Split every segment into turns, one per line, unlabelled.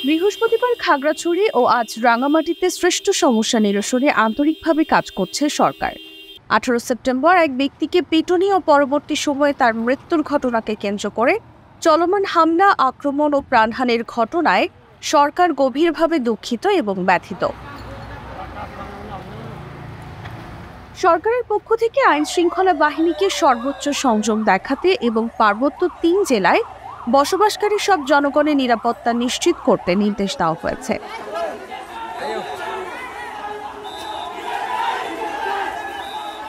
বৃহস্পতিবার খাগড়াছড়ি ও আজ রাঙামাটিতে শ্রেষ্ঠ সমস্যা নিরসনে আন্তরিকভাবে কাজ করছে সরকার। 18 সেপ্টেম্বর এক ব্যক্তিকে পিটুনি ও পরবর্তী সময়ে তার মৃত্যুর ঘটনাকে কেন্দ্র করে চলমান হামলা, আক্রমণ ও প্রাণহানির ঘটনায় সরকার গভীরভাবে দুঃখিত এবং ব্যথিত। সরকারের পক্ষ থেকে আইন শৃঙ্খলা বাহিনীকে সর্বোচ্চ সংযম দেখাতে এবং পার্বত্য 3 জেলায় বসবাসকারী সব জনগণের নিরাপত্তা নিশ্চিত করতে নির্দেশ দেওয়া হয়েছে।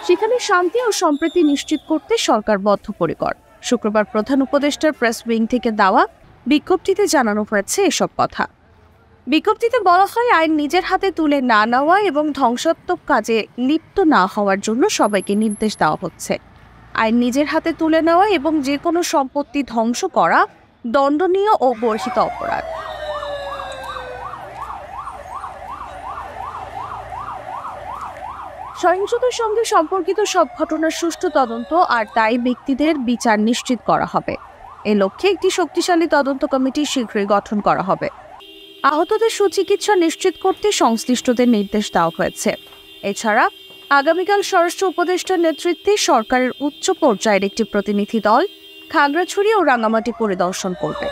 সেখানে শান্তি ও সম্প্রীতি নিশ্চিত করতে সরকার বদ্ধপরিকর। শুক্রবার প্রধান উপদেষ্টার প্রেস উইং থেকে দেওয়া বিজ্ঞপ্তিতে জানানো হয়েছে এসব কথা। বিজ্ঞপ্তিতে বলা হয়, আইন নিজের হাতে তুলে না নেওয়া এবং ধ্বংসাত্মক কাজে লিপ্ত না হওয়ার জন্য সবাইকে নির্দেশ দেওয়া হচ্ছে। আইন নিজের হাতে তুলে নেওয়া এবং যে কোনো সম্পত্তি ধ্বংস করা দণ্ডনীয় ও বর্হিত অপরাধ। সহিংসতার সঙ্গে সম্পর্কিত সব ঘটনার সুষ্ঠু তদন্ত আর দায়ী ব্যক্তিদের বিচার নিশ্চিত করা হবে। এ লক্ষ্যে একটি শক্তিশালী তদন্ত কমিটি শীঘ্রই গঠন করা হবে। আহতদের সুচিকিৎসা নিশ্চিত করতে সংশ্লিষ্টদের নির্দেশ দেওয়া হয়েছে। এছাড়া আগামীকাল স্বরাষ্ট্র উপদেষ্টার নেতৃত্বে সরকারের উচ্চ পর্যায়ের একটি প্রতিনিধি দল খাগড়াছড়ি ও রাঙামাটি পরিদর্শন করবে।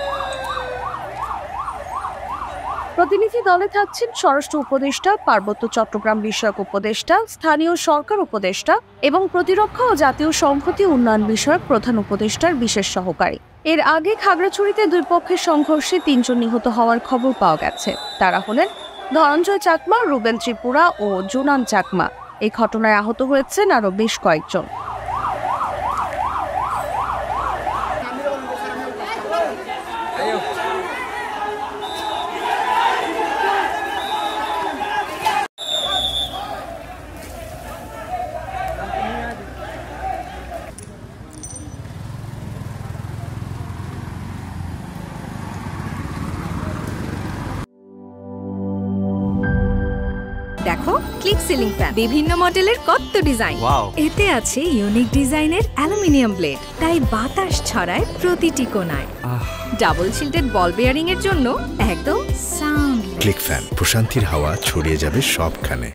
প্রতিনিধি দলে থাকছেন স্বরাষ্ট্র উপদেষ্টা, পার্বত্য চট্টগ্রাম বিষয়ক উপদেষ্টা, স্থানীয় সরকার উপদেষ্টা এবং প্রতিরক্ষা ও জাতীয় সংহতি উন্নয়ন বিষয়ক প্রধান উপদেষ্টার বিশেষ সহকারী। এর আগে খাগড়াছড়িতে দুই পক্ষের সংঘর্ষে 3 জন নিহত হওয়ার খবর পাওয়া গেছে। তারা হলেন ধনঞ্জয় চাকমা, রুবেন ত্রিপুরা ও জুনান চাকমা। এই ঘটনায় আহত হয়েছেন আরও বেশ কয়েকজন।
দেখো, ক্লিক সিলিং ফ্যান, বিভিন্ন মডেলের কত ডিজাইন। এতে আছে ইউনিক ডিজাইনের অ্যালুমিনিয়াম ব্লেড, তাই বাতাস ছড়ায় প্রতিটি কোণায়। ডাবল শিল্ডেড বল বেয়ারিং এর জন্য একদম সাউন্ড।
ক্লিক ফ্যান, প্রশান্তির হাওয়া ছড়িয়ে যাবে সবখানে।